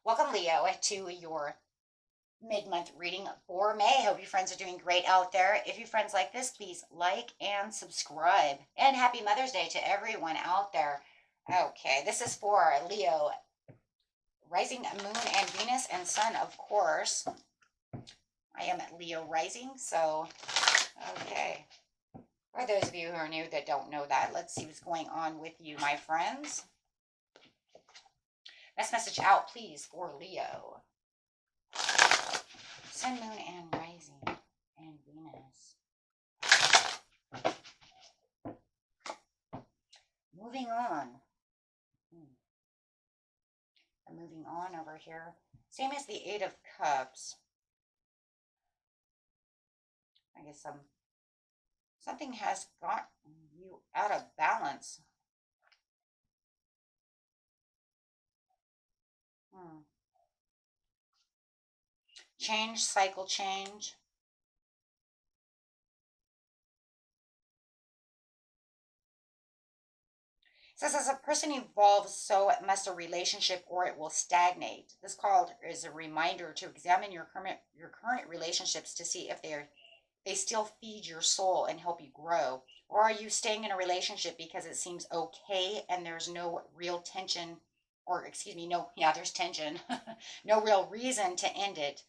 Welcome, Leo, to your mid-month reading for May. Hope you friends are doing great out there. If you friends like this, please like and subscribe. And happy Mother's Day to everyone out there. Okay, this is for Leo, rising moon and Venus and sun, of course. I am Leo rising, so okay. For those of you who are new that don't know that, let's see what's going on with you, my friends. Best message out, please, for Leo. Sun, moon, and rising, and Venus. Moving on. I'm moving on over here. Same as the Eight of Cups. I guess something has got you out of balance. Change, cycle change. It says as a person evolves, so must a relationship or it will stagnate. This card is a reminder to examine your current relationships to see if they still feed your soul and help you grow. Or are you staying in a relationship because it seems okay and there's no real tension, or excuse me, there's tension, no real reason to end it,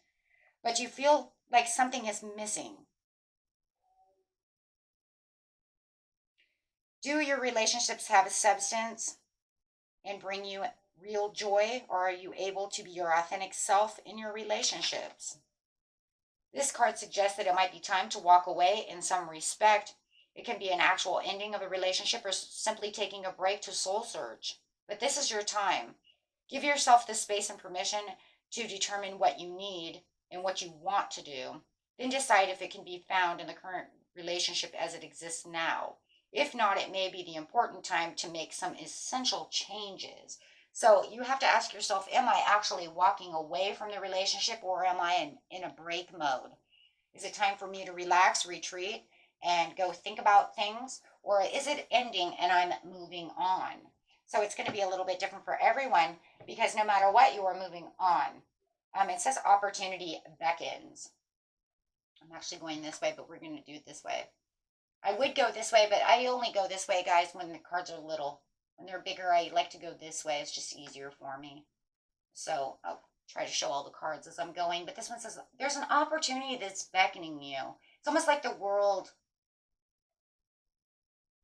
but you feel like something is missing. Do your relationships have a substance and bring you real joy, or are you able to be your authentic self in your relationships? This card suggests that it might be time to walk away in some respect. It can be an actual ending of a relationship or simply taking a break to soul search. But this is your time. Give yourself the space and permission to determine what you need and what you want to do. Then decide if it can be found in the current relationship as it exists now. If not, it may be the important time to make some essential changes. So you have to ask yourself, am I actually walking away from the relationship, or am I in a break mode? Is it time for me to relax, retreat, and go think about things? Or is it ending and I'm moving on? So it's going to be a little bit different for everyone, because no matter what, you are moving on. It says opportunity beckons. I'm actually going this way, but we're going to do it this way. I would go this way, but I only go this way, guys, when the cards are little. When they're bigger, I like to go this way. It's just easier for me. So I'll try to show all the cards as I'm going. But this one says there's an opportunity that's beckoning you. It's almost like the world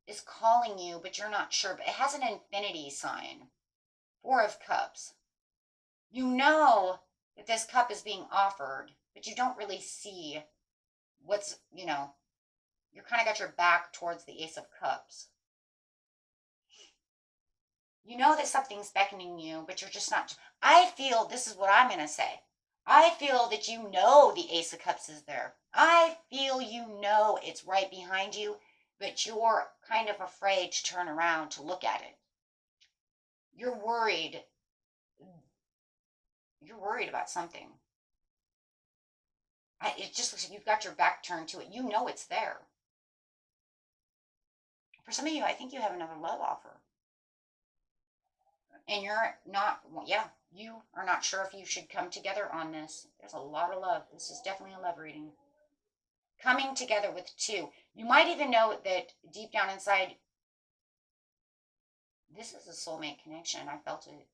is calling you, but you're not sure. But it has an infinity sign. Four of Cups. You know that this cup is being offered, but you don't really see what's, you're kind of got your back towards the Ace of Cups. You know that something's beckoning you, but you're just not. I feel, this is what I'm going to say. I feel that you know the Ace of Cups is there. I feel you know it's right behind you, but you're kind of afraid to turn around to look at it. You're worried. You're worried about something. It just looks like you've got your back turned to it. You know it's there. For some of you, I think you have another love offer. And you're not, you are not sure if you should come together on this. There's a lot of love. This is definitely a love reading. Coming together with two. You might even know that deep down inside, this is a soulmate connection. I felt it.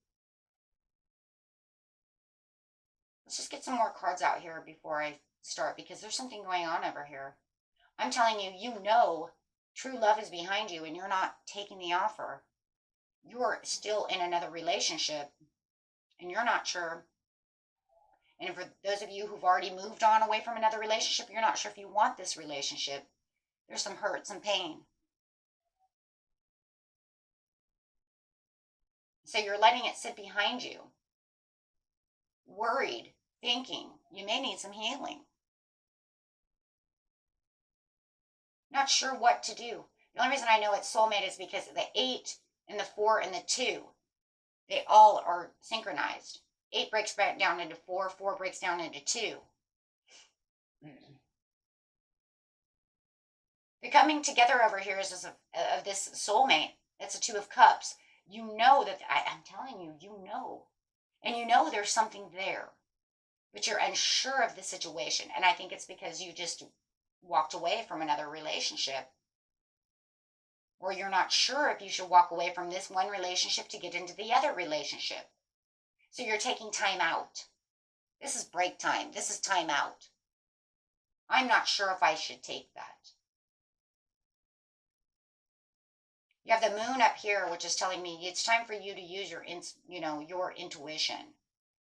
Let's just get some more cards out here before I start, because there's something going on over here. I'm telling you, you know true love is behind you and you're not taking the offer. You're still in another relationship and you're not sure. And for those of you who've already moved on away from another relationship, you're not sure if you want this relationship. There's some hurt, some pain. So you're letting it sit behind you. Worried, thinking you may need some healing. Not sure what to do. The only reason I know it's soulmate is because the 8 and the 4 and the 2, they all are synchronized. 8 breaks back down into 4, 4 breaks down into 2. The coming together over here is of this soulmate. That's a 2 of Cups. You know that, I'm telling you, you know. And you know there's something there, but you're unsure of the situation. And I think it's because you just walked away from another relationship. Or you're not sure if you should walk away from this one relationship to get into the other relationship. So you're taking time out. This is break time. This is time out. I'm not sure if I should take that. You have the moon up here, which is telling me it's time for you to use your intuition.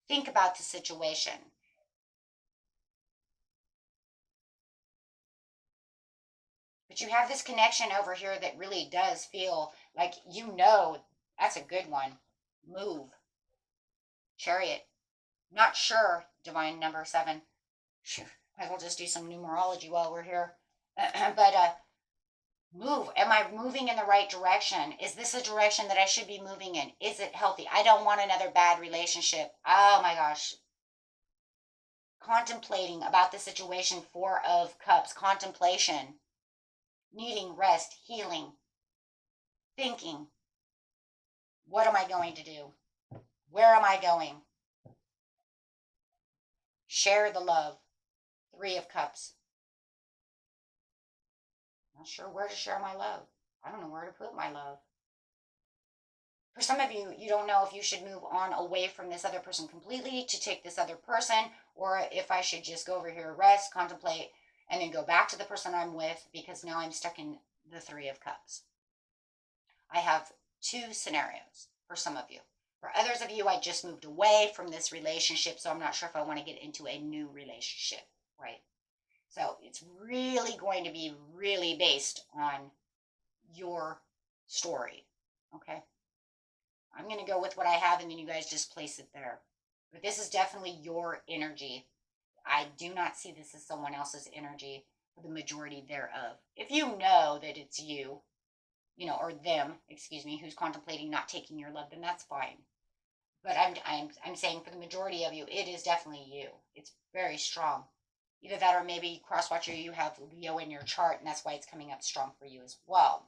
Think about the situation. But you have this connection over here that really does feel like that's a good one. Move. Chariot. Not sure, divine number 7. Might as well just do some numerology while we're here. But move. Am I moving in the right direction? Is this a direction that I should be moving in? Is it healthy? I don't want another bad relationship. Oh my gosh. Contemplating about the situation. 4 of Cups. Contemplation. Needing rest, healing, thinking. What am I going to do? Where am I going? Share the love. 3 of Cups. Not sure where to share my love. I don't know where to put my love. For some of you, you don't know if you should move on away from this other person completely to take this other person, or if I should just go over here, rest, contemplate, and then go back to the person I'm with, because now I'm stuck in the 3 of Cups. I have 2 scenarios for some of you. For others of you, I just moved away from this relationship, so I'm not sure if I want to get into a new relationship, right? So it's really going to be really based on your story, okay? I'm going to go with what I have, and then you guys just place it there. But this is definitely your energy. I do not see this as someone else's energy for the majority thereof. If you know that it's you, or them, who's contemplating not taking your love, then that's fine. But I'm saying for the majority of you, it is definitely you. It's very strong. Either that or maybe cross-watcher, you have Leo in your chart, and that's why it's coming up strong for you as well.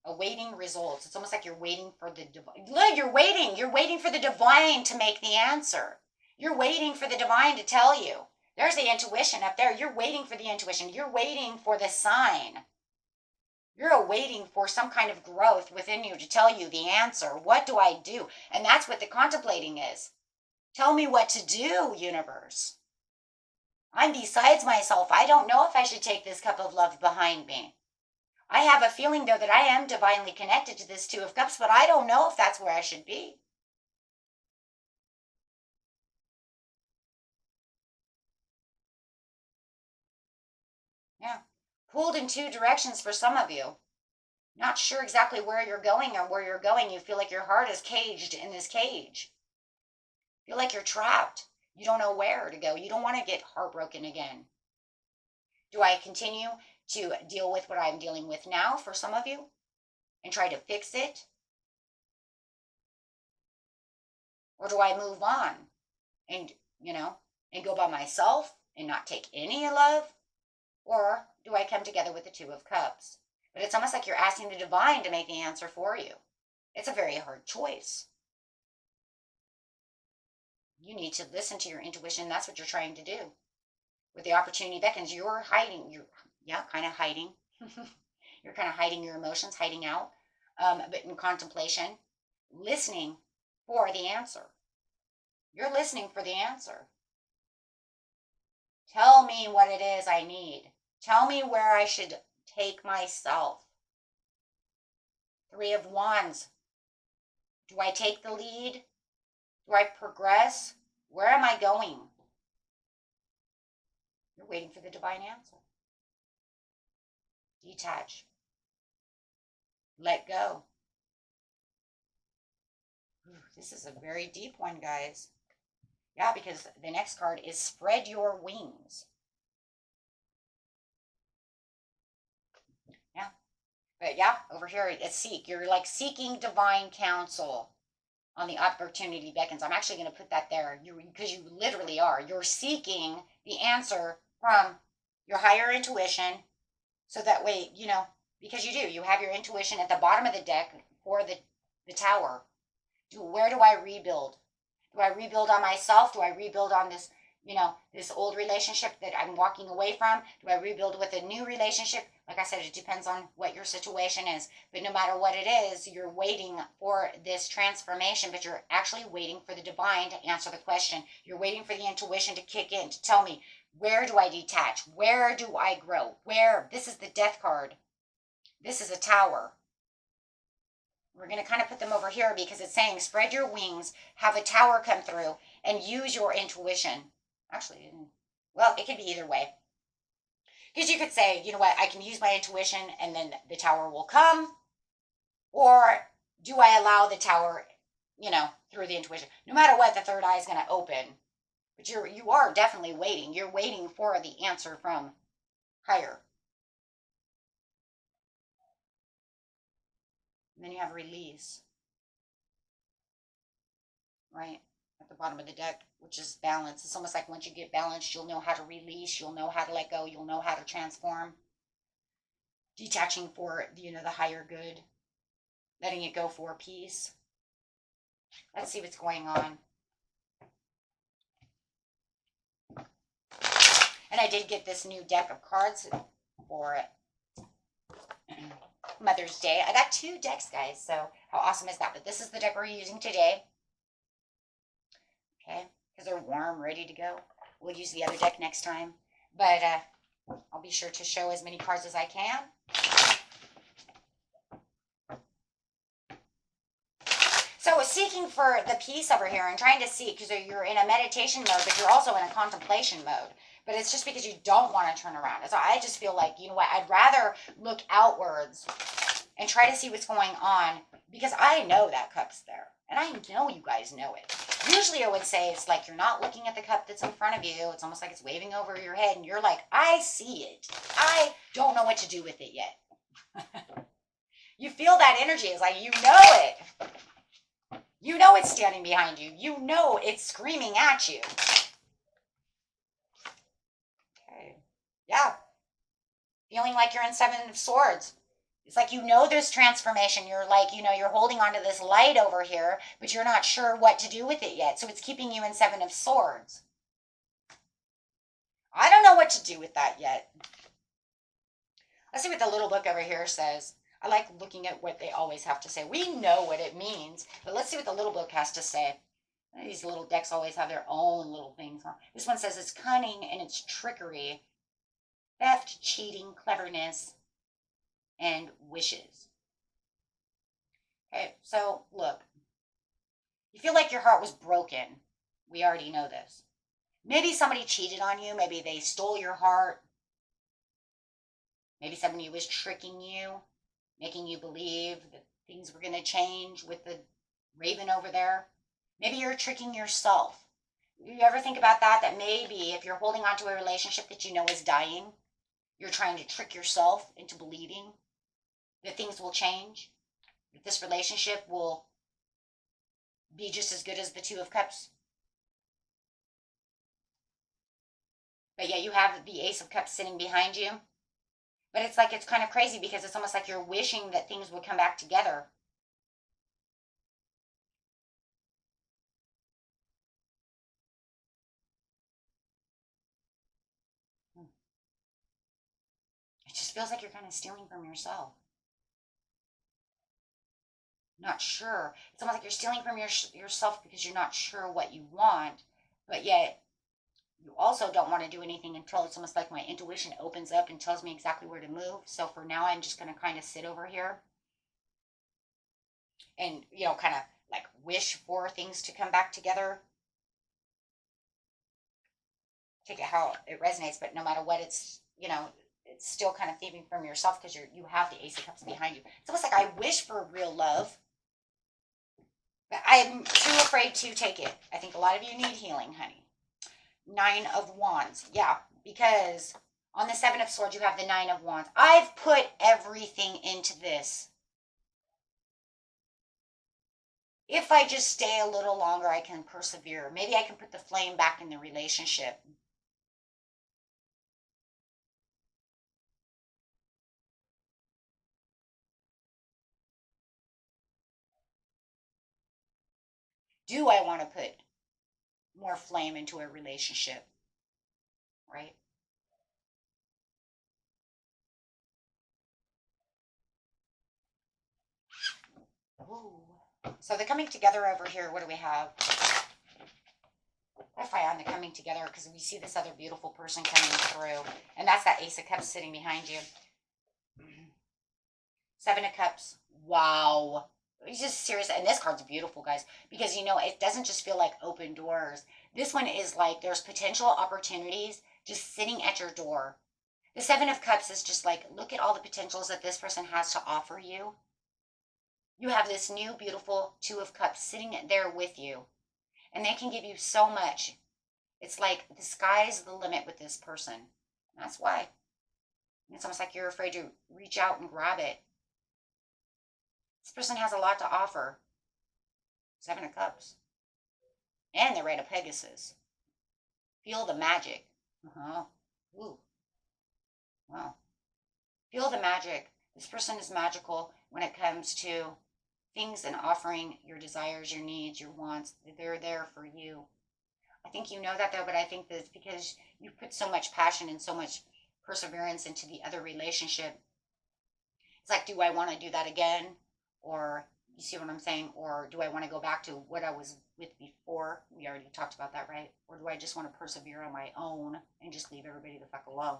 Awaiting results. It's almost like you're waiting for the divine. Look, you're waiting. You're waiting for the divine to make the answer. You're waiting for the divine to tell you. There's the intuition up there. You're waiting for the intuition. You're waiting for the sign. You're waiting for some kind of growth within you to tell you the answer. What do I do? And that's what the contemplating is. Tell me what to do, universe. I'm besides myself. I don't know if I should take this cup of love behind me. I have a feeling, though, that I am divinely connected to this 2 of Cups, but I don't know if that's where I should be. Yeah. Pulled in 2 directions for some of you. Not sure exactly where you're going or where you're going. You feel like your heart is caged in this cage. Feel like you're trapped. You don't know where to go. You don't want to get heartbroken again. Do I continue to deal with what I'm dealing with now for some of you and try to fix it? Or do I move on and, and go by myself and not take any love? Or do I come together with the 2 of Cups? But it's almost like you're asking the divine to make the answer for you. It's a very hard choice. You need to listen to your intuition. That's what you're trying to do. With the opportunity beckons, you're hiding. You're kind of hiding. You're kind of hiding your emotions, hiding out. But in contemplation, listening for the answer. You're listening for the answer. Tell me what it is I need. Tell me where I should take myself. 3 of Wands. Do I take the lead? Do I progress? Where am I going? You're waiting for the divine answer. Detach. Let go. Ooh, this is a very deep one, guys. Yeah, because the next card is spread your wings. Yeah. But yeah, over here, it's seek. You're like seeking divine counsel on the opportunity beckons. I'm actually going to put that there because you literally are. You're seeking the answer from your higher intuition. So that way, because you do. You have your intuition at the bottom of the deck for the tower. Where do I rebuild? Do I rebuild on myself? Do I rebuild on this, this old relationship that I'm walking away from? Do I rebuild with a new relationship? Like I said, it depends on what your situation is. But no matter what it is, you're waiting for this transformation, but you're actually waiting for the divine to answer the question. You're waiting for the intuition to kick in, to tell me, where do I detach? Where do I grow? Where? This is the death card. This is a tower. We're going to kind of put them over here because it's saying spread your wings, have a tower come through, and use your intuition. Actually, well, it could be either way. Because you could say, you know what, I can use my intuition and then the tower will come. Or do I allow the tower, through the intuition? No matter what, the third eye is going to open. But you are definitely waiting. You're waiting for the answer from higher. And then you have release, right? At the bottom of the deck, which is balance. It's almost like once you get balanced, you'll know how to release, you'll know how to let go, you'll know how to transform. Detaching for, the higher good. Letting it go for peace. Let's see what's going on. And I did get this new deck of cards for Mother's Day. I got 2 decks, guys, so how awesome is that? But this is the deck we're using today. Okay, because they're warm, ready to go. We'll use the other deck next time. But I'll be sure to show as many cards as I can. So seeking for the peace over here and trying to seek, because you're in a meditation mode, but you're also in a contemplation mode. But it's just because you don't want to turn around. So I just feel like, you know what, I'd rather look outwards and try to see what's going on, because I know that cup's there. And I know you guys know it. Usually I would say it's like you're not looking at the cup that's in front of you. It's almost like it's waving over your head and you're like, I see it. I don't know what to do with it yet. You feel that energy. It's like, you know it. You know it's standing behind you. You know it's screaming at you. Okay. Yeah. Feeling like you're in 7 of Swords. It's like, this transformation. You're like, you're holding onto this light over here, but you're not sure what to do with it yet. So it's keeping you in 7 of Swords. I don't know what to do with that yet. Let's see what the little book over here says. I like looking at what they always have to say. We know what it means, but let's see what the little book has to say. These little decks always have their own little things. This one says it's cunning and it's trickery, theft, cheating, cleverness, and wishes. Okay, so look. You feel like your heart was broken. We already know this. Maybe somebody cheated on you. Maybe they stole your heart. Maybe somebody was tricking you, making you believe that things were going to change with the raven over there. Maybe you're tricking yourself. You ever think about that? That maybe if you're holding on to a relationship that you know is dying, you're trying to trick yourself into believing that things will change, that this relationship will be just as good as the 2 of Cups. But yeah, you have the Ace of Cups sitting behind you. But it's like, it's kind of crazy because it's almost like you're wishing that things would come back together. It just feels like you're kind of stealing from yourself. Not sure. It's almost like you're stealing from yourself because you're not sure what you want, but yet you also don't want to do anything until it's almost like my intuition opens up and tells me exactly where to move. So for now, I'm just going to kind of sit over here and, kind of like wish for things to come back together. Take it how it resonates, but no matter what, it's, it's still kind of thieving from yourself because you have the Ace of Cups behind you. It's almost like I wish for real love, but I'm too afraid to take it. I think a lot of you need healing, honey. 9 of Wands. Yeah, because on the 7 of Swords, you have the 9 of Wands. I've put everything into this. If I just stay a little longer, I can persevere. Maybe I can put the flame back in the relationship. Do I want to put more flame into a relationship, right? Ooh. So the coming together over here, what do we have? I find the coming together because we see this other beautiful person coming through, and that's that Ace of Cups sitting behind you. Seven of Cups. Wow. It's just serious. And this card's beautiful, guys, because it doesn't just feel like open doors. This one is like there's potential opportunities just sitting at your door. The Seven of Cups is just like, look at all the potentials that this person has to offer you. You have this new, beautiful Two of Cups sitting there with you, and they can give you so much. It's like the sky's the limit with this person. That's why. It's almost like you're afraid to reach out and grab it. This person has a lot to offer. Seven of Cups. And the Red of Pegasus. Feel the magic. Uh-huh. Ooh. Wow. Feel the magic. This person is magical when it comes to things and offering your desires, your needs, your wants. They're there for you. I think you know that though, but I think that it's because you put so much passion and so much perseverance into the other relationship. It's like, do I want to do that again? Or you see what I'm saying? Or do I want to go back to what I was with before? We already talked about that, right? Or do I just want to persevere on my own and just leave everybody the fuck alone,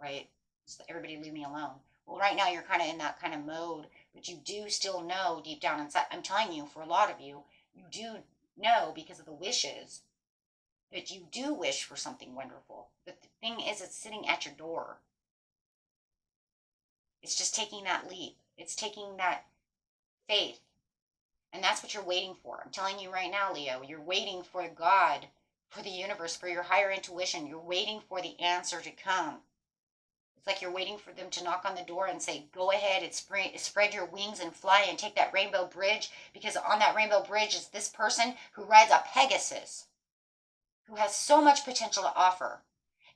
right? Just everybody leave me alone. Well, right now you're kind of in that kind of mode, but you do still know deep down inside. I'm telling you, for a lot of you, you do know because of the wishes that you do wish for something wonderful. But the thing is, it's sitting at your door. It's just taking that leap. It's taking that faith. And that's what you're waiting for. I'm telling you right now, Leo, you're waiting for God, for the universe, for your higher intuition. You're waiting for the answer to come. It's like you're waiting for them to knock on the door and say, go ahead and spread your wings and fly and take that rainbow bridge, because on that rainbow bridge is this person who rides a Pegasus, who has so much potential to offer.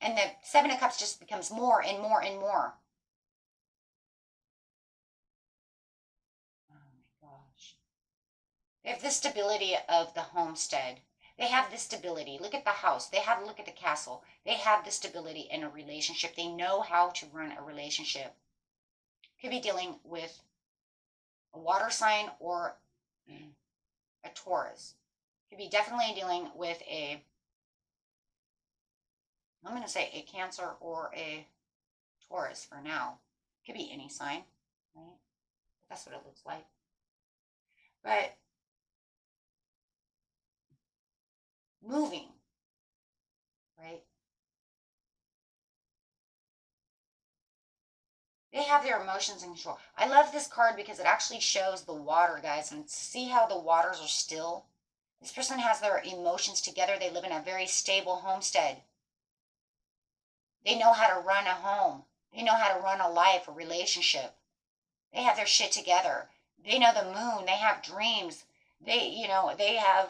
And the Seven of Cups just becomes more and more and more. Oh my gosh. They have the stability of the homestead. They have the stability. Look at the house. Look at the castle. They have the stability in a relationship. They know how to run a relationship. Could be dealing with a water sign or a Taurus. Could be definitely dealing with I'm going to say a Cancer or a Taurus for now. Could be any sign, right? But that's what it looks like. But moving, right? They have their emotions in control. I love this card because it actually shows the water, guys, and see how the waters are still. This person has their emotions together. They live in a very stable homestead. They know how to run a home. They know how to run a life, a relationship. They have their shit together. They know the moon. They have dreams. They have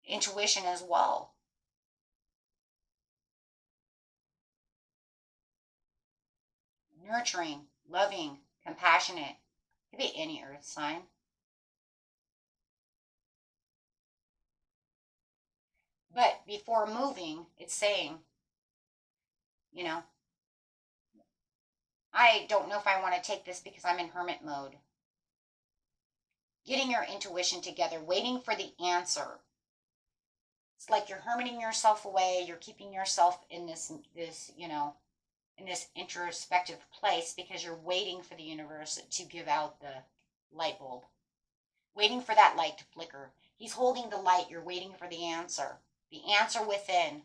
intuition as well. Nurturing, loving, compassionate. Could be any earth sign. But before moving, it's saying, I don't know if I want to take this because I'm in hermit mode. Getting your intuition together, waiting for the answer. It's like you're hermiting yourself away. You're keeping yourself in this, in this introspective place because you're waiting for the universe to give out the light bulb. Waiting for that light to flicker. He's holding the light. You're waiting for the answer. The answer within.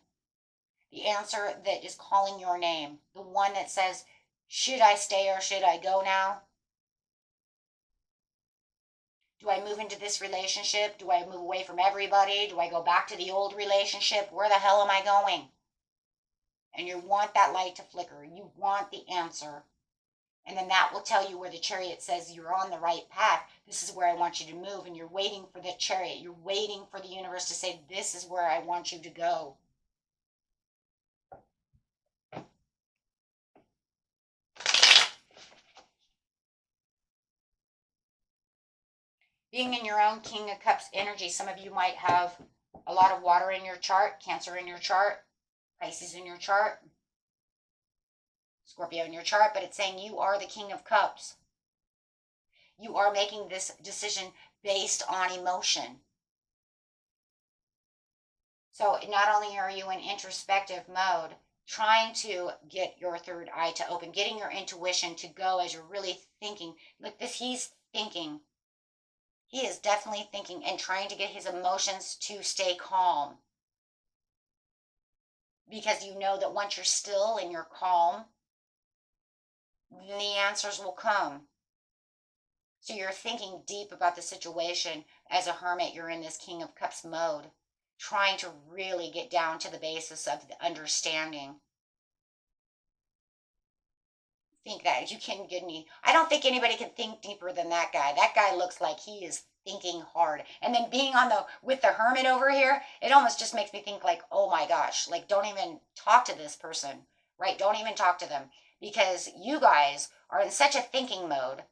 The answer that is calling your name. The one that says, should I stay or should I go now? Do I move into this relationship? Do I move away from everybody? Do I go back to the old relationship? Where the hell am I going? And you want that light to flicker. You want the answer. And then that will tell you where the chariot says you're on the right path. This is where I want you to move. And you're waiting for the chariot. You're waiting for the universe to say, this is where I want you to go. Being in your own King of Cups energy, some of you might have a lot of water in your chart, Cancer in your chart, Pisces in your chart, Scorpio in your chart, but it's saying you are the King of Cups. You are making this decision based on emotion. So not only are you in introspective mode, trying to get your third eye to open, getting your intuition to go as you're really thinking. Look, he's thinking. He is definitely thinking and trying to get his emotions to stay calm. Because you know that once you're still and you're calm, the answers will come. So you're thinking deep about the situation. As a hermit, you're in this King of Cups mode, trying to really get down to the basis of the understanding. Think that you can get any. I don't think anybody can think deeper than that guy. That guy looks like he is thinking hard. And then being on with the hermit over here, it almost just makes me think like, oh my gosh, like don't even talk to this person, right? Don't even talk to them, because you guys are in such a thinking mode.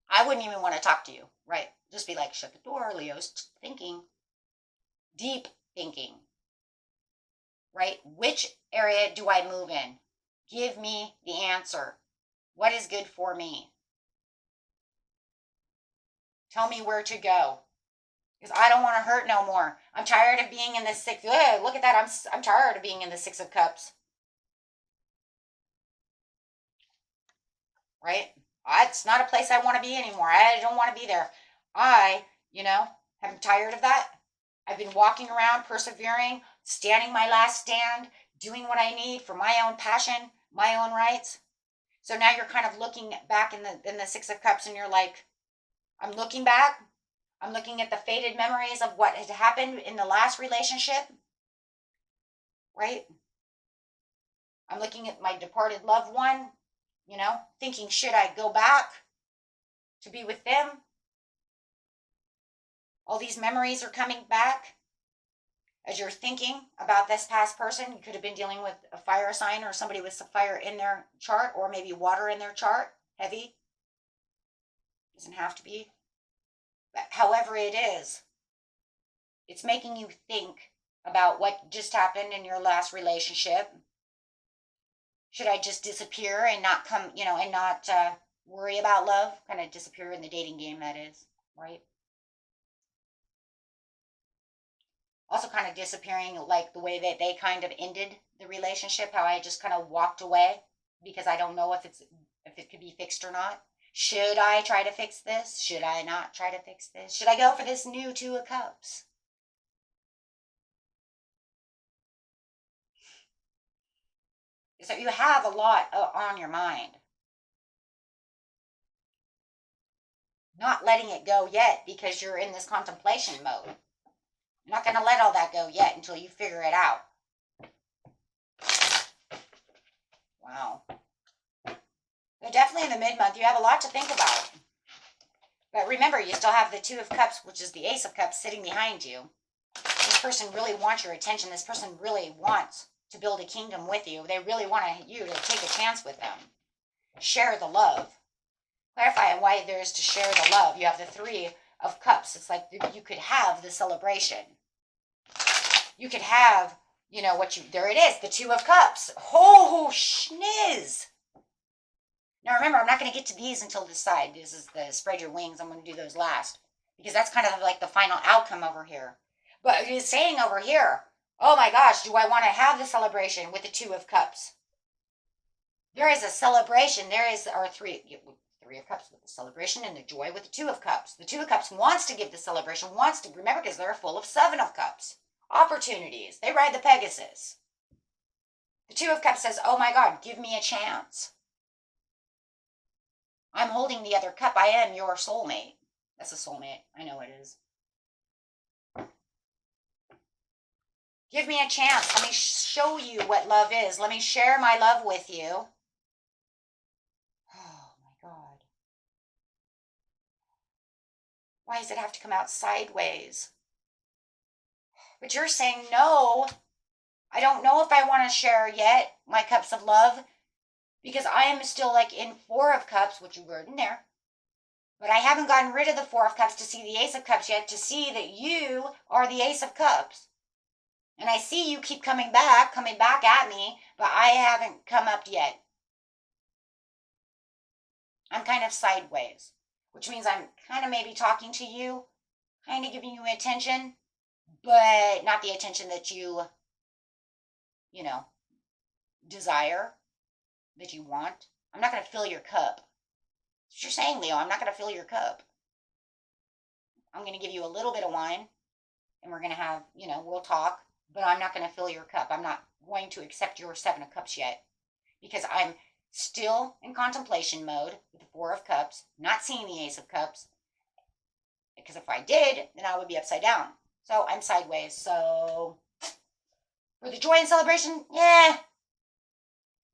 I wouldn't even want to talk to you, right? Just be like, shut the door, Leo's thinking. Deep thinking, right? Which area do I move in? Give me the answer. What is good for me? Tell me where to go. Because I don't want to hurt no more. I'm tired of being in the six. Ugh, look at that. I'm tired of being in the Six of Cups. Right? It's not a place I want to be anymore. I don't want to be there. I'm tired of that. I've been walking around, persevering, standing my last stand, doing what I need for my own passion, my own rights. So now you're kind of looking back in the Six of Cups, and you're like, I'm looking back. I'm looking at the faded memories of what had happened in the last relationship, right? I'm looking at my departed loved one, thinking, should I go back to be with them? All these memories are coming back. As you're thinking about this past person, you could have been dealing with a fire sign or somebody with some fire in their chart, or maybe water in their chart, heavy. Doesn't have to be. But however it is, it's making you think about what just happened in your last relationship. Should I just disappear and not come, and not worry about love? Kind of disappear in the dating game, that is, right? Also kind of disappearing like the way that they kind of ended the relationship, how I just kind of walked away because I don't know if it could be fixed or not. Should I try to fix this? Should I not try to fix this? Should I go for this new Two of Cups? So you have a lot on your mind. Not letting it go yet because you're in this contemplation mode. You're not going to let all that go yet until you figure it out. Wow. So definitely in the mid-month, you have a lot to think about. But remember, you still have the Two of Cups, which is the Ace of Cups, sitting behind you. This person really wants your attention. This person really wants to build a kingdom with you. They really want you to take a chance with them. Share the love. Clarify why there is to share the love. You have the Three of Cups. It's like you could have the celebration. You could have, there it is, the Two of Cups. Oh, schniz. Now remember, I'm not going to get to these until this side. This is the spread your wings. I'm going to do those last because that's kind of like the final outcome over here. But it's saying over here, oh my gosh, do I want to have the celebration with the Two of Cups? There is a celebration. There is our Three of Cups with the celebration and the joy with the Two of Cups. The Two of Cups wants to give the celebration, wants to, remember, because they're full of Seven of Cups. Opportunities. They ride the Pegasus. The Two of Cups says, oh my God, give me a chance. I'm holding the other cup. I am your soulmate. That's a soulmate. I know it is. Give me a chance. Let me show you what love is. Let me share my love with you. Oh my God. Why does it have to come out sideways? But you're saying, no, I don't know if I want to share yet my cups of love because I am still like in Four of Cups, which you were in there. But I haven't gotten rid of the Four of Cups to see the Ace of Cups yet, to see that you are the Ace of Cups. And I see you keep coming back at me, but I haven't come up yet. I'm kind of sideways, which means I'm kind of maybe talking to you, kind of giving you attention, but not the attention that you desire, that you want. I'm not going to fill your cup. That's what you're saying, Leo. I'm not going to fill your cup. I'm going to give you a little bit of wine, and we're going to have, we'll talk, but I'm not going to fill your cup. I'm not going to accept your Seven of Cups yet, because I'm still in contemplation mode with the Four of Cups, not seeing the Ace of Cups, because if I did, then I would be upside down. So I'm sideways. So for the joy and celebration,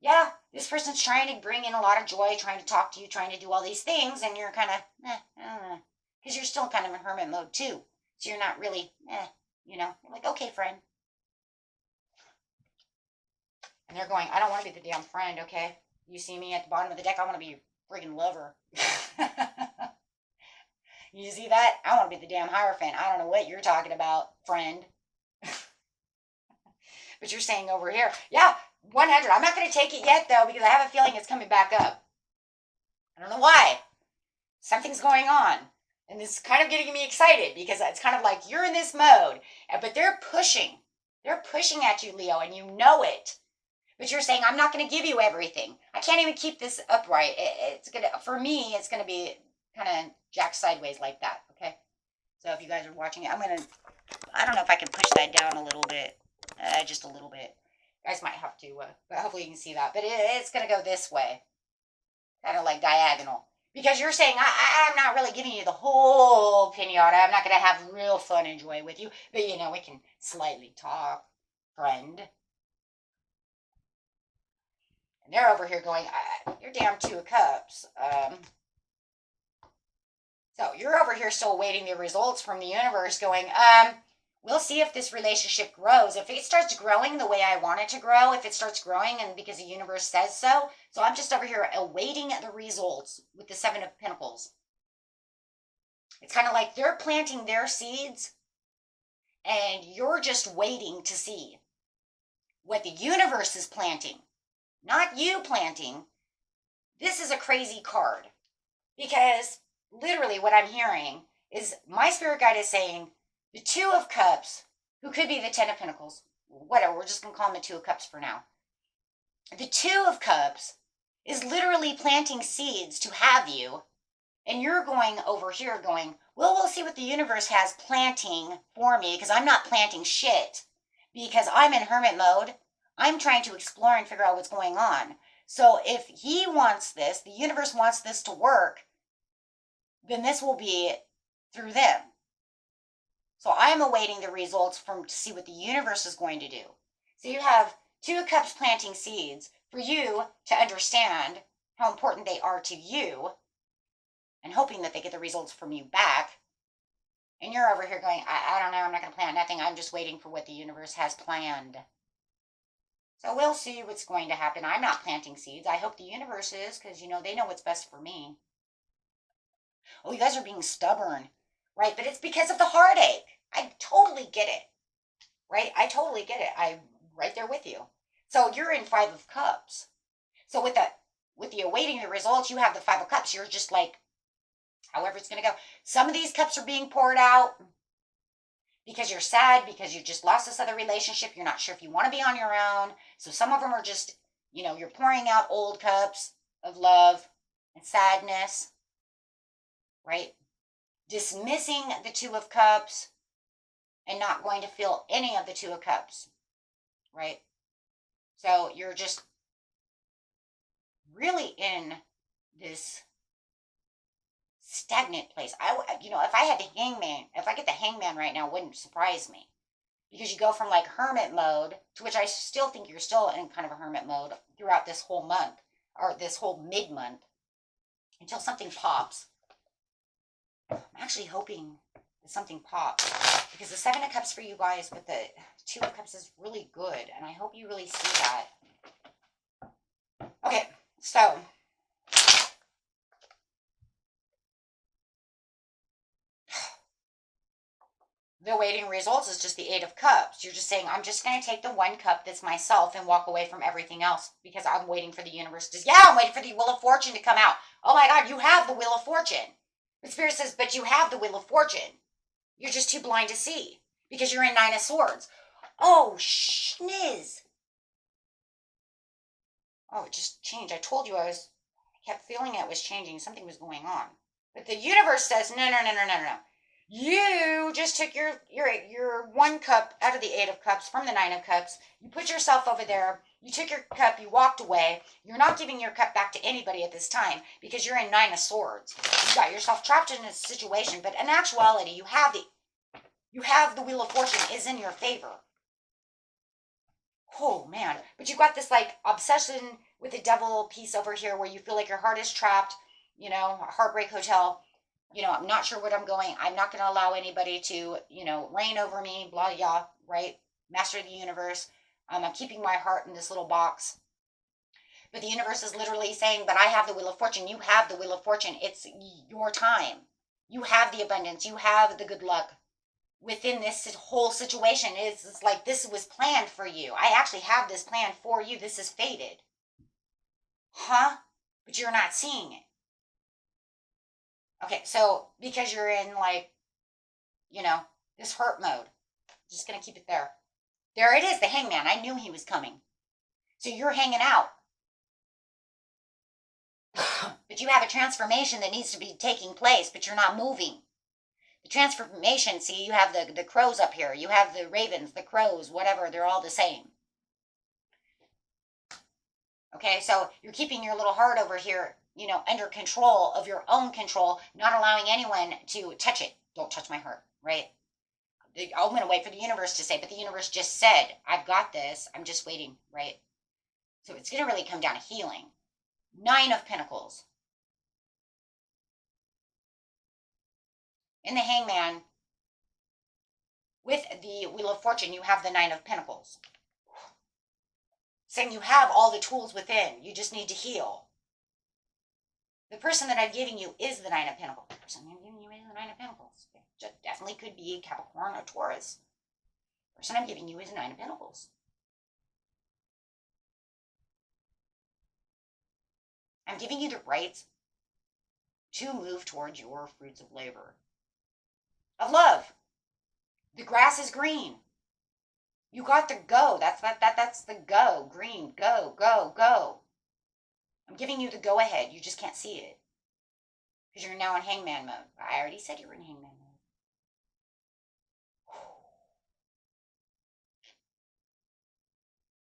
yeah, this person's trying to bring in a lot of joy, trying to talk to you, trying to do all these things, and you're kind of, because you're still kind of in hermit mode too. So you're not really, you're like, okay, friend. And they're going, I don't want to be the damn friend, okay? You see me at the bottom of the deck, I want to be your friggin' lover. You see that? I want to be the damn Hierophant. I don't know what you're talking about, friend. But you're saying over here, yeah, 100. I'm not going to take it yet, though, because I have a feeling it's coming back up. I don't know why. Something's going on. And this is kind of getting me excited, because it's kind of like you're in this mode. But they're pushing. They're pushing at you, Leo, and you know it. But you're saying, I'm not going to give you everything. I can't even keep this upright. It's going to, for me, it's going to be kind of jacked sideways like that, okay? So if you guys are watching it, I don't know if I can push that down a little bit. Just a little bit. You guys might have to, but hopefully you can see that. But it's going to go this way. Kind of like diagonal. Because you're saying, I'm not really giving you the whole pinata. I'm not going to have real fun and joy with you. But, we can slightly talk, friend. And they're over here going, you're damn Two of Cups. So you're over here still waiting the results from the universe going, we'll see if this relationship grows. If it starts growing the way I want it to grow, if it starts growing and because the universe says so. So I'm just over here awaiting the results with the Seven of Pentacles. It's kind of like they're planting their seeds and you're just waiting to see what the universe is planting. Not you planting. This is a crazy card, because literally what I'm hearing is my spirit guide is saying the Two of Cups, who could be the Ten of Pentacles, whatever, we're just going to call them the Two of Cups for now. The Two of Cups is literally planting seeds to have you, and you're going over here going, well, we'll see what the universe has planting for me, because I'm not planting shit, because I'm in hermit mode. I'm trying to explore and figure out what's going on. So if he wants this, the universe wants this to work, then this will be through them. So I'm awaiting the results to see what the universe is going to do. So you have Two of Cups planting seeds for you to understand how important they are to you, and hoping that they get the results from you back. And you're over here going, I don't know, I'm not going to plan nothing. I'm just waiting for what the universe has planned. So we'll see what's going to happen. I'm not planting seeds. I hope the universe is, because, they know what's best for me. Oh, you guys are being stubborn, right? But it's because of the heartache. I totally get it, right? I totally get it. I'm right there with you. So you're in Five of Cups. So with the awaiting the results, you have the Five of Cups. You're just like, however it's going to go. Some of these cups are being poured out because you're sad, because you just lost this other relationship. You're not sure if you want to be on your own. So some of them are just, you're pouring out old cups of love and sadness, right? Dismissing the Two of Cups and not going to feel any of the Two of Cups, right? So you're just really in this stagnant place. If I had the Hangman, if I get the Hangman right now, it wouldn't surprise me, because you go from like hermit mode, to which I still think you're still in kind of a hermit mode throughout this whole month, or this whole mid-month, until something pops. I'm actually hoping that something pops, because the Seven of Cups for you guys with the Two of Cups is really good, and I hope you really see that. Okay, so the awaiting results is just the Eight of Cups. You're just saying, I'm just going to take the one cup that's myself and walk away from everything else because I'm waiting for the universe to, I'm waiting for the Wheel of Fortune to come out. Oh my God, you have the Wheel of Fortune. But Spirit says, but you have the Wheel of Fortune. You're just too blind to see because you're in Nine of Swords. Oh, schniz. Oh, it just changed. I told you I kept feeling it was changing. Something was going on. But the universe says, no. You just took your one cup out of the Eight of Cups from the Nine of Cups. You put yourself over there. You took your cup. You walked away. You're not giving your cup back to anybody at this time because you're in Nine of Swords. You got yourself trapped in a situation. But in actuality, you have the Wheel of Fortune is in your favor. Oh man, but you got this like obsession with the devil piece over here where you feel like your heart is trapped, Heartbreak Hotel. I'm not sure what I'm going. I'm not going to allow anybody to, reign over me, blah, blah, right? Master of the universe. I'm keeping my heart in this little box. But the universe is literally saying, but I have the Wheel of Fortune. You have the Wheel of Fortune. It's your time. You have the abundance. You have the good luck. Within this whole situation, it's like this was planned for you. I actually have this plan for you. This is fated. Huh? But you're not seeing it. Okay, so because you're in this hurt mode, just going to keep it there. There it is, the Hangman. I knew he was coming. So you're hanging out. But you have a transformation that needs to be taking place, but you're not moving. The transformation, see, you have the crows up here. You have the ravens, the crows, whatever. They're all the same. Okay, so you're keeping your little heart over here, under control of your own control, not allowing anyone to touch it. Don't touch my heart, right? I'm going to wait for the universe to say, but the universe just said, I've got this. I'm just waiting, right? So it's going to really come down to healing. Nine of Pentacles. In the Hangman, with the Wheel of Fortune, you have the Nine of Pentacles. Saying you have all the tools within. You just need to heal. The person that I'm giving you is the Nine of Pentacles. The person I'm giving you is the Nine of Pentacles. It definitely could be Capricorn or Taurus. The person I'm giving you is the Nine of Pentacles. I'm giving you the right to move towards your fruits of labor. Of love. The grass is green. You got the go. That's the go. Green. Go, go, go. I'm giving you the go ahead. You just can't see it. Because you're now in Hangman mode. I already said you were in Hangman mode.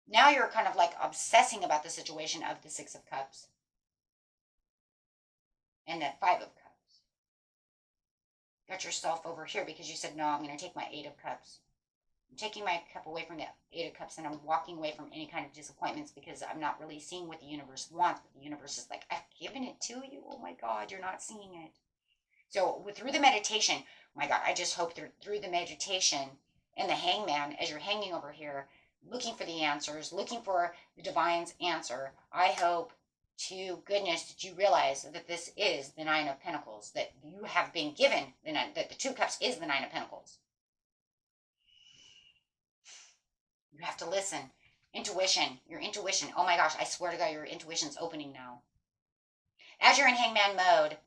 Now you're kind of like obsessing about the situation of the Six of Cups. And the Five of Cups. Got yourself over here because you said, no, I'm going to take my Eight of Cups. I'm taking my cup away from the Eight of Cups and I'm walking away from any kind of disappointments because I'm not really seeing what the universe wants. But the universe is like, I've given it to you. Oh my God, you're not seeing it. So through the meditation, oh my God, I just hope through the meditation and the Hangman, as you're hanging over here, looking for the answers, looking for the divine's answer, I hope to goodness that you realize that this is the Nine of Pentacles, that you have been given, that the Two Cups is the Nine of Pentacles. You have to listen. Intuition, your intuition. Oh my gosh, I swear to God, your intuition's opening now. As you're in Hangman mode,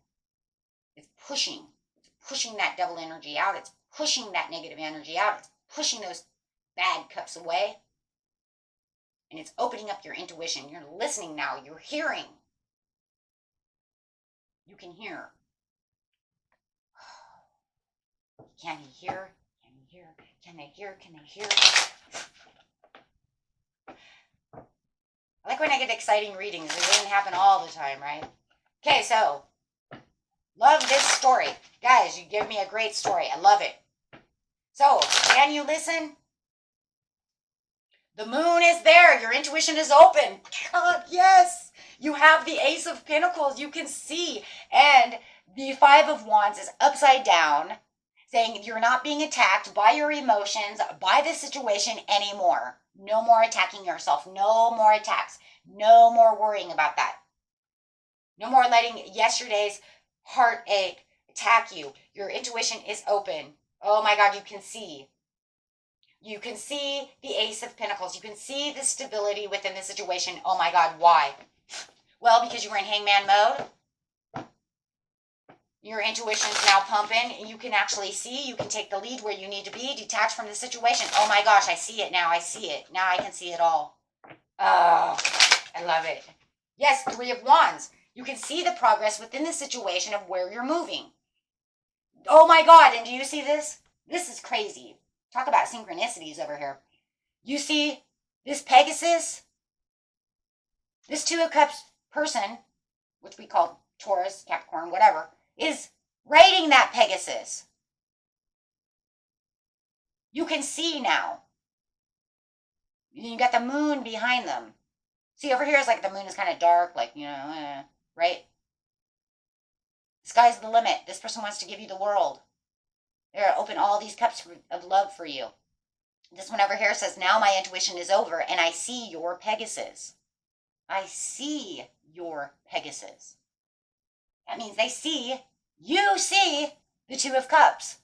it's pushing that devil energy out. It's pushing that negative energy out. It's pushing those bad cups away. And it's opening up your intuition. You're listening now. You're hearing. You can hear. Can he hear? Can he hear? Can they hear? Can they hear? I like when I get exciting readings. It doesn't happen all the time, right? Okay, so love this story. Guys, you give me a great story. I love it. So, can you listen? The moon is there. Your intuition is open. God, yes. You have the Ace of Pentacles. You can see. And the Five of Wands is upside down, saying you're not being attacked by your emotions, by the situation anymore. No more attacking yourself. No more attacks. No more worrying about that. No more letting yesterday's heartache attack you. Your intuition is open. Oh my God, you can see. You can see the Ace of Pentacles. You can see the stability within the situation. Oh my God, why? Well, because you were in hangman mode. Your intuition's now pumping. You can actually see. You can take the lead where you need to be. Detach from the situation. Oh my gosh, I see it now. I see it. Now I can see it all. Oh, I love it. Yes, Three of Wands. You can see the progress within the situation of where you're moving. Oh my God, and do you see this? This is crazy. Talk about synchronicities over here. You see this Pegasus, this Two of Cups person, which we call Taurus, Capricorn, whatever, is raiding that Pegasus. You can see now. You got the moon behind them. See, over here is like the moon is kind of dark, like, right? The sky's the limit. This person wants to give you the world. They're open all these cups of love for you. This one over here says, now my intuition is over and I see your Pegasus. I see your Pegasus. That means you see the Two of Cups.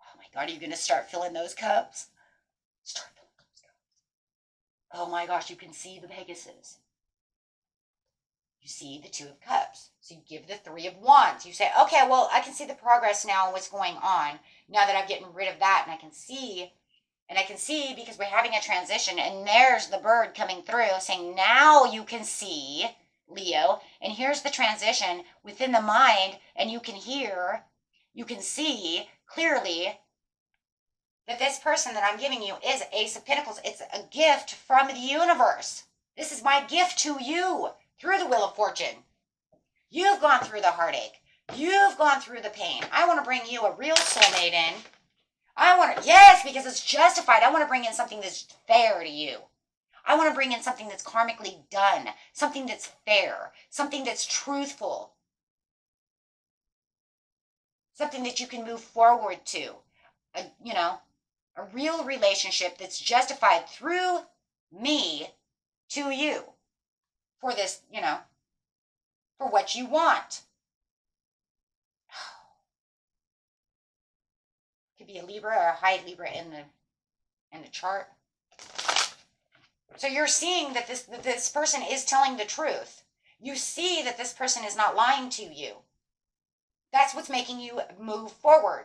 Oh my God, are you going to start filling those cups? Start filling those cups. Oh my gosh, you can see the Pegasus. You see the Two of Cups. So you give the Three of Wands. You say, okay, well, I can see the progress now, what's going on. Now that I'm getting rid of that, and I can see because we're having a transition, and there's the bird coming through saying, now you can see, Leo, and here's the transition within the mind, and you can see clearly that this person that I'm giving you is Ace of Pentacles. It's a gift from the universe. This is my gift to you. Through the Wheel of Fortune. You've gone through the heartache. You've gone through the pain. I want to bring you a real soulmate in. Yes, because it's justified. I want to bring in something that's fair to you. I want to bring in something that's karmically done. Something that's fair. Something that's truthful. Something that you can move forward to. A real relationship that's justified through me to you. For this, for what you want. Could be a Libra or a high Libra in the chart. So you're seeing that this person is telling the truth. You see that this person is not lying to you. That's what's making you move forward.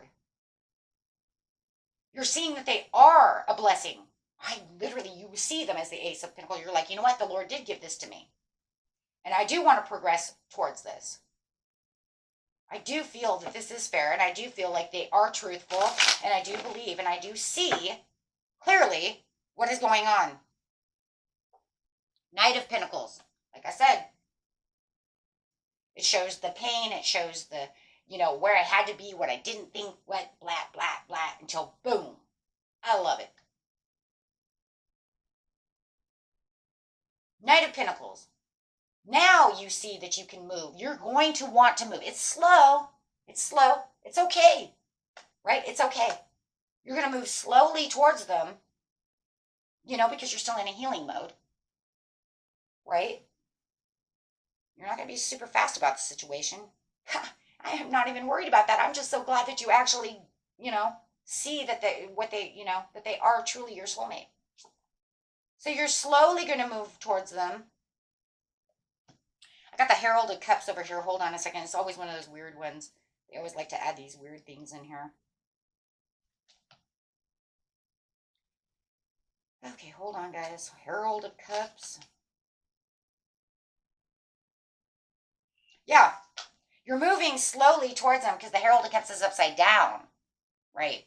You're seeing that they are a blessing. You see them as the Ace of Pentacles. You're like, you know what? The Lord did give this to me. And I do want to progress towards this. I do feel that this is fair, and I do feel like they are truthful, and I do believe, and I do see clearly what is going on. Knight of Pentacles. Like I said, it shows the pain, it shows the, where I had to be, what I didn't think, what, blah, blah, blah, until boom. I love it. Knight of Pentacles. Now you see that you can move. You're going to want to move. It's slow. It's okay. Right? It's okay. You're going to move slowly towards them, because you're still in a healing mode. Right? You're not going to be super fast about the situation. I am not even worried about that. I'm just so glad that you actually, see that that they are truly your soulmate. So you're slowly going to move towards them. I got the Herald of Cups over here. Hold on a second. It's always one of those weird ones. They always like to add these weird things in here. Okay, hold on, guys. Herald of Cups. Yeah, you're moving slowly towards them because the Herald of Cups is upside down, right?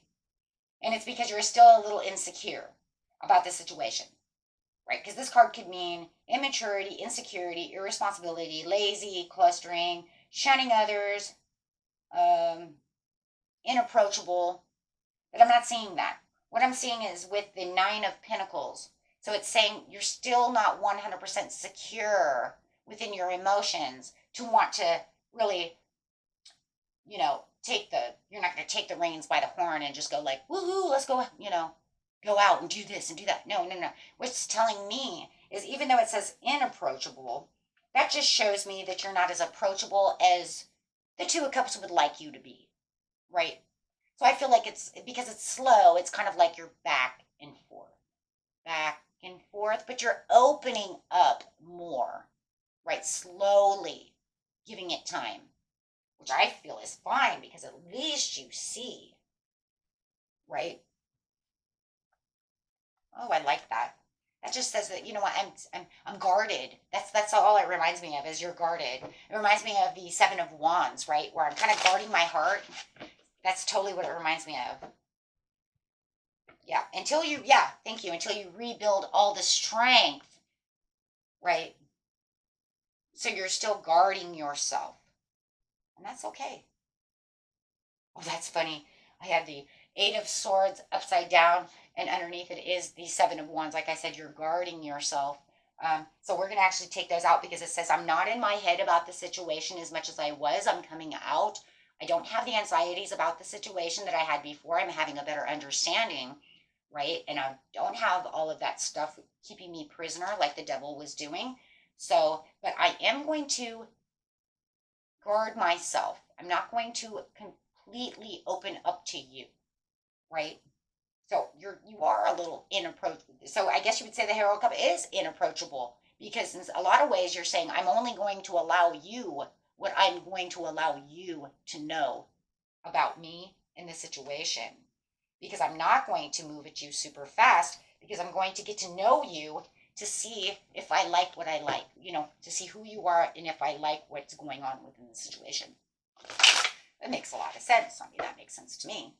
And it's because you're still a little insecure about the situation. Right, because this card could mean immaturity, insecurity, irresponsibility, lazy, clustering, shunning others, inapproachable. But I'm not seeing that. What I'm seeing is with the Nine of Pentacles. So it's saying you're still not 100% secure within your emotions to want to really, you're not going to take the reins by the horn and just go like, woohoo, let's go, go out and do this and do that. No. What it's telling me is even though it says inapproachable, that just shows me that you're not as approachable as the Two of Cups would like you to be. right? So I feel like it's because it's slow, it's kind of like you're back and forth, but you're opening up more, right? Slowly giving it time, which I feel is fine because at least you see, right? Oh, I like that. That just says that, you know what, I'm guarded. That's all it reminds me of is you're guarded. It reminds me of the Seven of Wands, right? Where I'm kind of guarding my heart. That's totally what it reminds me of. Yeah. Thank you. Until you rebuild all the strength, right? So you're still guarding yourself. And that's okay. Oh, that's funny. I have the Eight of Swords upside down, and underneath it is the Seven of Wands. Like I said, you're guarding yourself. So we're going to actually take those out because it says, I'm not in my head about the situation as much as I was. I'm coming out. I don't have the anxieties about the situation that I had before. I'm having a better understanding, right? And I don't have all of that stuff keeping me prisoner like the devil was doing. So, but I am going to guard myself. I'm not going to completely open up to you, right? So you are a little inapproachable. So I guess you would say the Hero Cup is inapproachable because in a lot of ways you're saying I'm only going to allow you what I'm going to allow you to know about me in the situation because I'm not going to move at you super fast because I'm going to get to know you to see if I like what I like, to see who you are and if I like what's going on within the situation. That makes a lot of sense. I mean, that makes sense to me.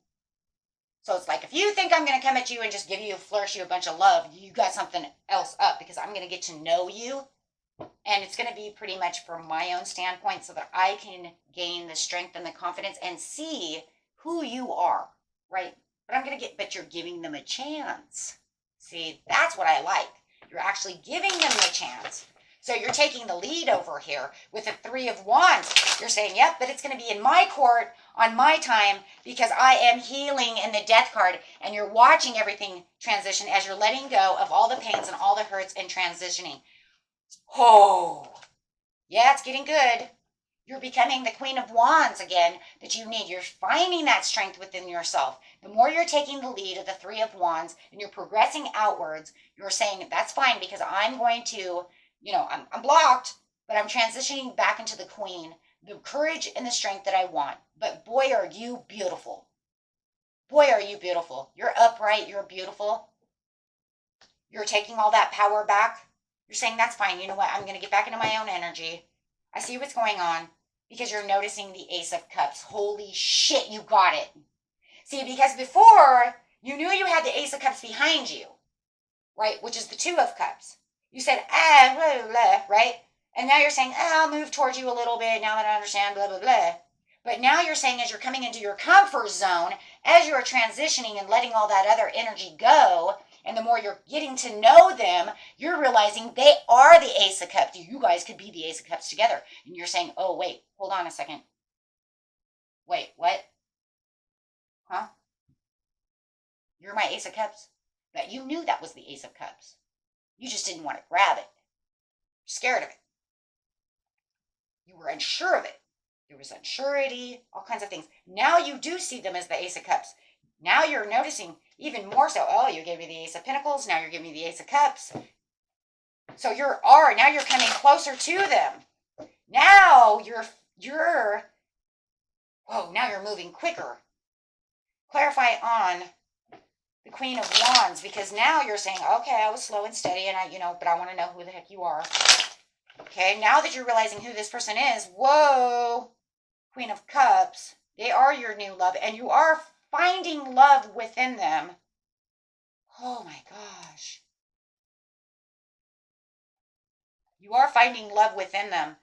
So it's like if you think I'm going to come at you and just flourish you a bunch of love, you got something else up because I'm going to get to know you. And it's going to be pretty much from my own standpoint so that I can gain the strength and the confidence and see who you are, right? But you're giving them a chance. See, that's what I like. You're actually giving them a chance. So you're taking the lead over here with the Three of Wands. You're saying, yep, but it's going to be in my court on my time because I am healing in the Death card. And you're watching everything transition as you're letting go of all the pains and all the hurts and transitioning. Oh, yeah, it's getting good. You're becoming the Queen of Wands again that you need. You're finding that strength within yourself. The more you're taking the lead of the Three of Wands and you're progressing outwards, you're saying, that's fine because I'm going to, I'm blocked, but I'm transitioning back into the Queen, the courage and the strength that I want. But boy, are you beautiful. Boy, are you beautiful. You're upright. You're beautiful. You're taking all that power back. You're saying, that's fine. You know what? I'm going to get back into my own energy. I see what's going on because you're noticing the Ace of Cups. Holy shit, you got it. See, because before, you knew you had the Ace of Cups behind you, right? Which is the Two of Cups. You said, blah, blah, blah, right? And now you're saying, I'll move towards you a little bit now that I understand, blah, blah, blah. But now you're saying as you're coming into your comfort zone, as you're transitioning and letting all that other energy go, and the more you're getting to know them, you're realizing they are the Ace of Cups. You guys could be the Ace of Cups together. And you're saying, oh, wait, hold on a second. Wait, what? Huh? You're my Ace of Cups? But you knew that was the Ace of Cups. You just didn't want to grab it. You're scared of it. You were unsure of it. There was unsurety, all kinds of things. Now you do see them as the Ace of Cups. Now you're noticing even more so. Oh, you gave me the Ace of Pentacles. Now you're giving me the Ace of Cups. So now you're coming closer to them. Now now you're moving quicker. Clarify on the Queen of Wands because now you're saying, okay, I was slow and steady and but I want to know who the heck you are. Okay, now that you're realizing who this person is, whoa, Queen of Cups, they are your new love and you are finding love within them. Oh my gosh. You are finding love within them.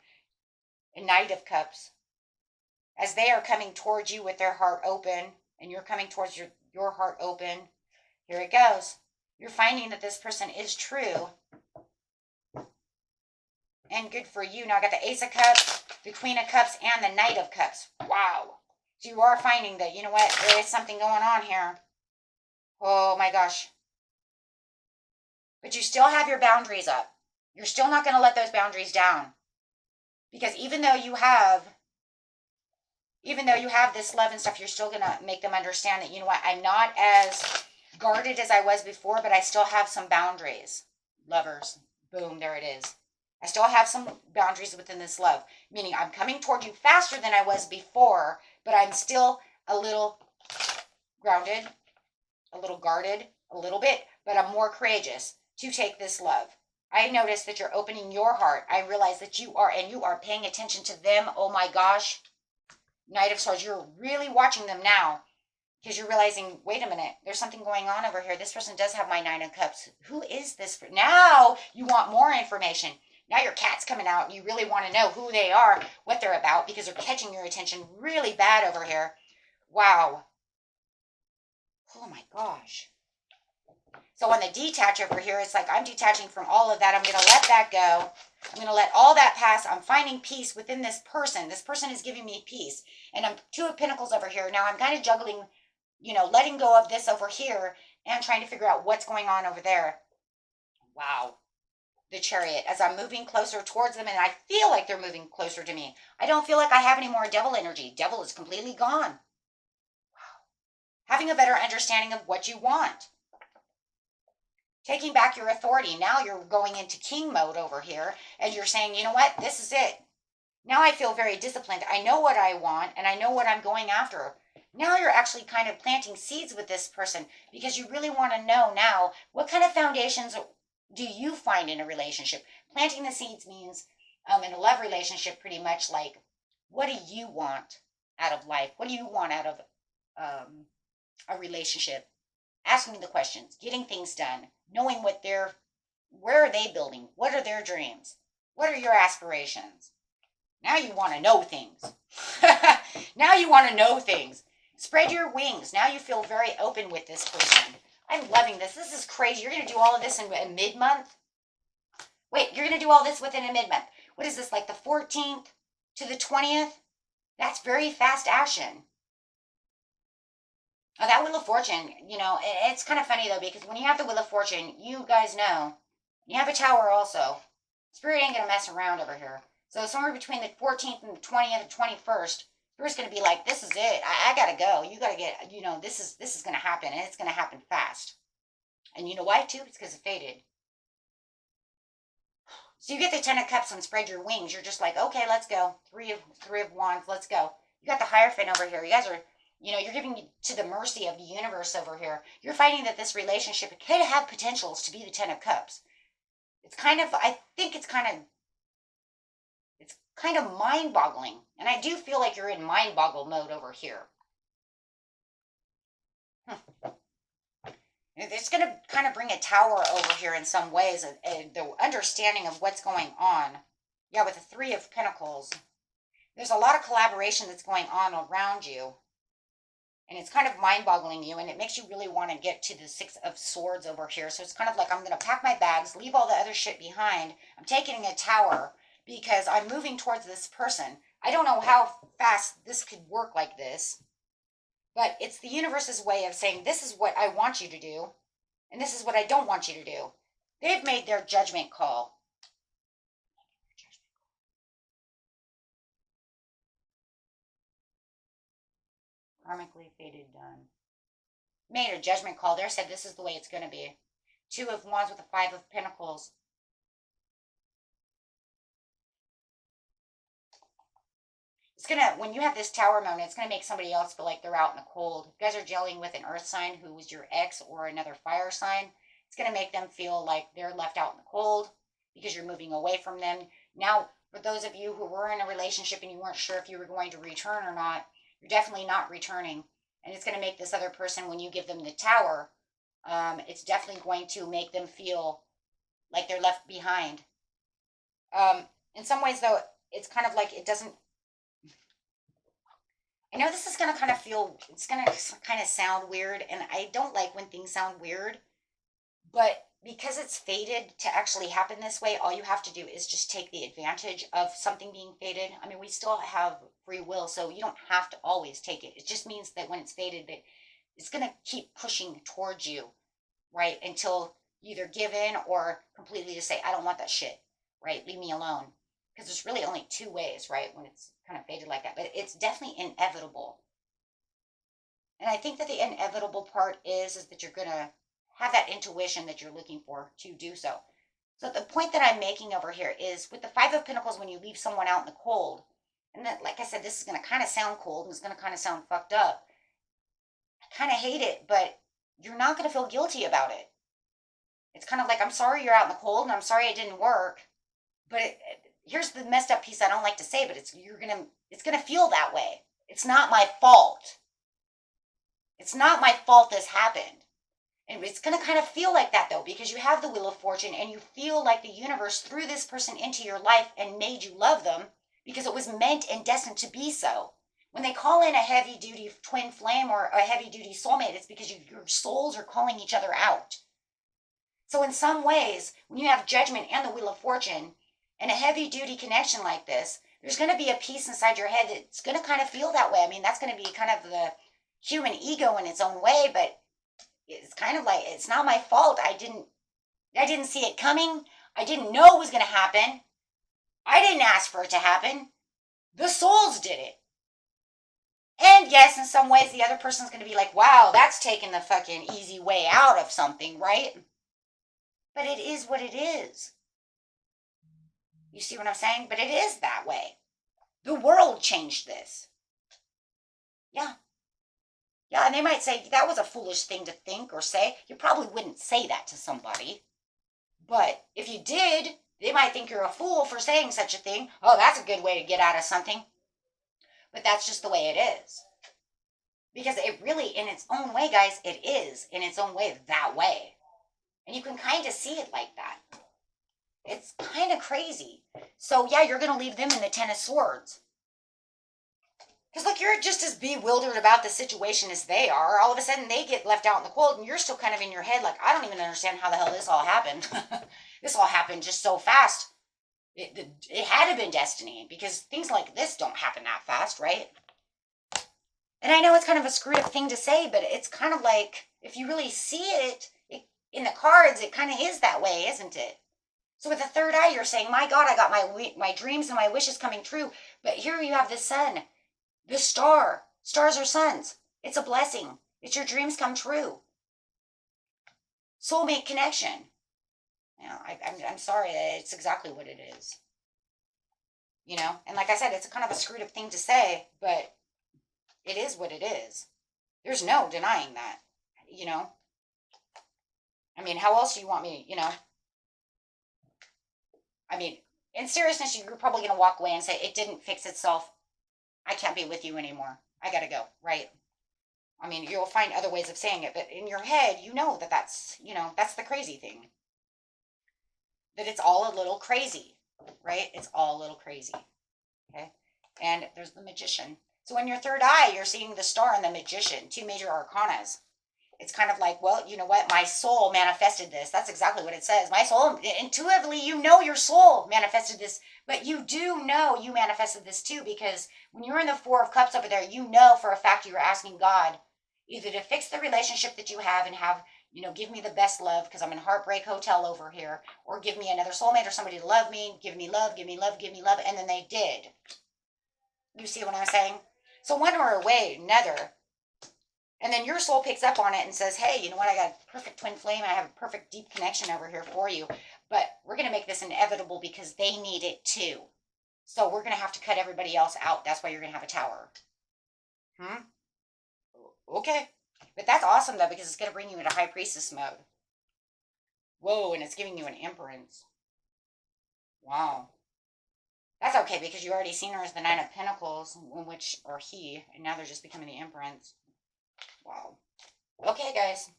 A Knight of Cups. As they are coming towards you with their heart open, and you're coming towards your heart open, here it goes. You're finding that this person is true. And good for you. Now I got the Ace of Cups, the Queen of Cups, and the Knight of Cups. Wow. So you are finding that, you know what, there is something going on here. Oh my gosh. But you still have your boundaries up. You're still not going to let those boundaries down. Because even though you have Even though you have this love and stuff, you're still going to make them understand that, you know what, I'm not as guarded as I was before, but I still have some boundaries. Lovers. Boom, there it is. I still have some boundaries within this love, meaning I'm coming toward you faster than I was before, but I'm still a little grounded, a little guarded, a little bit, but I'm more courageous to take this love. I notice that you're opening your heart. I realize that you are, and you are paying attention to them. Oh my gosh. Knight of Swords, you're really watching them now because you're realizing, wait a minute, there's something going on over here. This person does have my Nine of Cups. Who is this? Now you want more information. Now your cat's coming out and you really want to know who they are, what they're about, because they're catching your attention really bad over here. Wow. Oh my gosh. So on the detach over here, it's like I'm detaching from all of that. I'm going to let that go. I'm going to let all that pass. I'm finding peace within this person. This person is giving me peace. And I'm Two of Pentacles over here. Now I'm kind of juggling, letting go of this over here and trying to figure out what's going on over there. Wow. The Chariot. As I'm moving closer towards them, and I feel like they're moving closer to me. I don't feel like I have any more devil energy. Devil is completely gone. Wow. Having a better understanding of what you want. Taking back your authority. Now you're going into king mode over here, and you're saying, you know what, this is it. Now I feel very disciplined. I know what I want, and I know what I'm going after. Now you're actually kind of planting seeds with this person because you really want to know now what kind of foundations do you find in a relationship. Planting the seeds means in a love relationship pretty much like, what do you want out of life? What do you want out of a relationship? Asking the questions, getting things done, knowing where are they building? What are their dreams? What are your aspirations? Now you want to know things. Now you want to know things. Spread your wings. Now you feel very open with this person. I'm loving this. This is crazy. You're going to do all of this in a mid-month? Wait, you're going to do all this within a mid-month. What is this, like the 14th to the 20th? That's very fast action. Oh, that Wheel of Fortune, it's kind of funny, though, because when you have the Wheel of Fortune, you guys know, you have a Tower also. Spirit ain't going to mess around over here. So somewhere between the 14th and the 20th and 21st, Spirit's going to be like, this is it. I got to go. You got to get, this is going to happen, and it's going to happen fast. And you know why, too? It's because it faded. So you get the Ten of Cups and spread your wings. You're just like, okay, let's go. Three of Wands, let's go. You got the Hierophant over here. You guys are... you're giving to the mercy of the universe over here. You're finding that this relationship could have potentials to be the Ten of Cups. It's kind of, I think it's kind of mind-boggling. And I do feel like you're in mind-boggle mode over here. It's going to kind of bring a Tower over here in some ways. The understanding of what's going on. Yeah, with the Three of Pentacles. There's a lot of collaboration that's going on around you. And it's kind of mind-boggling you, and it makes you really want to get to the Six of Swords over here. So it's kind of like, I'm going to pack my bags, leave all the other shit behind. I'm taking a Tower because I'm moving towards this person. I don't know how fast this could work like this, but it's the universe's way of saying, this is what I want you to do, and this is what I don't want you to do. They've made their judgment call. Karmically fated done. Made a judgment call there, said this is the way it's going to be. Two of Wands with the Five of Pentacles. It's going to, when you have this Tower moment, it's going to make somebody else feel like they're out in the cold. You guys are gelling with an earth sign who was your ex or another fire sign. It's going to make them feel like they're left out in the cold because you're moving away from them. Now, for those of you who were in a relationship and you weren't sure if you were going to return or not, you're definitely not returning. And it's going to make this other person, when you give them the Tower, it's definitely going to make them feel like they're left behind. In some ways, though, it's kind of like it doesn't... I know this is going to kind of feel... It's going to kind of sound weird, and I don't like when things sound weird. But because it's fated to actually happen this way, all you have to do is just take the advantage of something being fated. I mean, we still have free will, so you don't have to always take it. It just means that when it's fated, that it's going to keep pushing towards you, right? Until you either give in or completely just say, I don't want that shit, right? Leave me alone. because there's really only two ways, right? When it's kind of faded like that, but it's definitely inevitable. And I think that the inevitable part is that you're going to have that intuition that you're looking for to do so. So the point that I'm making over here is with the Five of Pentacles, when you leave someone out in the cold, and that, like I said, this is going to kind of sound cold and it's going to kind of sound fucked up. I kind of hate it, but you're not going to feel guilty about it. It's kind of like, I'm sorry you're out in the cold and I'm sorry it didn't work. But here's the messed up piece I don't like to say, but it's going to feel that way. It's not my fault. It's not my fault this happened. And it's going to kind of feel like that, though, because you have the Wheel of Fortune and you feel like the universe threw this person into your life and made you love them because it was meant and destined to be so. When they call in a heavy-duty twin flame or a heavy-duty soulmate, it's because your souls are calling each other out. So in some ways, when you have Judgment and the Wheel of Fortune and a heavy-duty connection like this, there's going to be a piece inside your head that's going to kind of feel that way. I mean, that's going to be kind of the human ego in its own way, but it's kind of like, it's not my fault. I didn't see it coming. I didn't know it was going to happen. I didn't ask for it to happen. The souls did it. And yes, in some ways, the other person's going to be like, wow, that's taking the fucking easy way out of something, right? But it is what it is. You see what I'm saying? But it is that way. The world changed this. Yeah. Yeah, and they might say, that was a foolish thing to think or say. You probably wouldn't say that to somebody. But if you did, they might think you're a fool for saying such a thing. Oh, that's a good way to get out of something. But that's just the way it is. Because it really, in its own way, guys, it is, in its own way, that way. And you can kind of see it like that. It's kind of crazy. So, yeah, you're going to leave them in the Ten of Swords. Because, look, you're just as bewildered about the situation as they are. All of a sudden, they get left out in the cold, and you're still kind of in your head like, I don't even understand how the hell this all happened. This all happened just so fast. It had to have been destiny, because things like this don't happen that fast, right? And I know it's kind of a screwed up thing to say, but it's kind of like, if you really see it in the cards, it kind of is that way, isn't it? So with the third eye, you're saying, my God, I got my dreams and my wishes coming true. But here you have the sun. The star. Stars are suns. It's a blessing. It's your dreams come true. Soulmate connection. You know, I'm sorry. It's exactly what it is. You know, and like I said, it's kind of a screwed up thing to say, but it is what it is. There's no denying that, you know. I mean, how else do you want me, you know? I mean, in seriousness, you're probably going to walk away and say, it didn't fix itself. I can't be with you anymore. I got to go, right? I mean, you'll find other ways of saying it, but in your head, you know that that's, you know, that's the crazy thing. That it's all a little crazy, right? It's all a little crazy, okay? And there's the Magician. So in your third eye, you're seeing the Star and the Magician, two major arcanas. It's kind of like, well, you know what? My soul manifested this. That's exactly what it says. My soul, intuitively, you know your soul manifested this, but you do know you manifested this too, because when you're in the Four of Cups over there, you know for a fact you were asking God either to fix the relationship that you have and have, you know, give me the best love because I'm in Heartbreak Hotel over here, or give me another soulmate or somebody to love me, give me love, give me love, give me love, and then they did. You see what I'm saying? So one or way, another. And then your soul picks up on it and says, hey, you know what? I got a perfect twin flame. I have a perfect deep connection over here for you. But we're going to make this inevitable because they need it too. So we're going to have to cut everybody else out. That's why you're going to have a tower. Okay. But that's awesome, though, because it's going to bring you into High Priestess mode. Whoa, and it's giving you an Empress. Wow. That's okay, because you already seen her as the Nine of Pentacles, or he, and now they're just becoming the Empress. Wow. Okay, guys.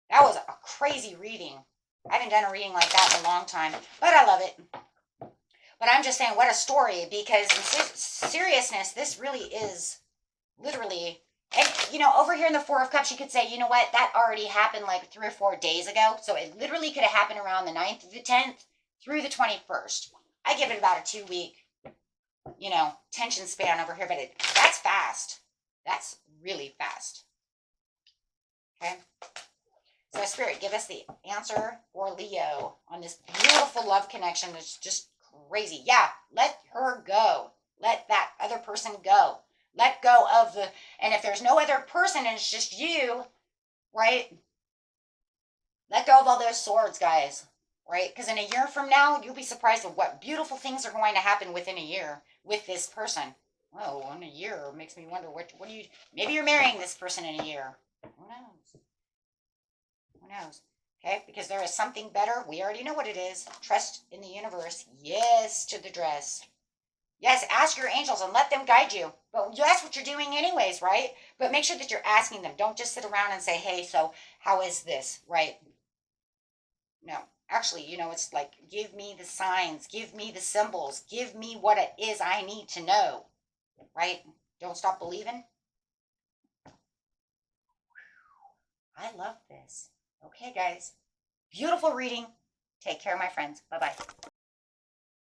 That was a crazy reading. I haven't done a reading like that in a long time, but I love it. But I'm just saying, what a story, because in seriousness, this really is literally, and you know, over here in the Four of Cups, you could say, you know what, that already happened like 3 or 4 days ago. So it literally could have happened around the 9th to the 10th through the 21st. I give it about a 2-week, you know, tension span over here, but that's fast. That's really fast. Okay. So Spirit, give us the answer for Leo on this beautiful love connection that's just crazy. Yeah, let her go. Let that other person go. Let go of the, and if there's no other person and it's just you, right? Let go of all those swords, guys, right? Because in a year from now, you'll be surprised at what beautiful things are going to happen within a year with this person. Oh, in a year makes me wonder what do you, maybe you're marrying this person in a year. Who knows? Who knows? Okay, because there is something better. We already know what it is. Trust in the universe. Yes to the dress. Yes, ask your angels and let them guide you. But that's what you're doing anyways, right? But make sure that you're asking them. Don't just sit around and say, hey, so how is this, right? No. Actually, it's like, give me the signs, give me the symbols, give me what it is I need to know, right? Don't stop believing. I love this. Okay, guys. Beautiful reading. Take care, my friends. Bye-bye.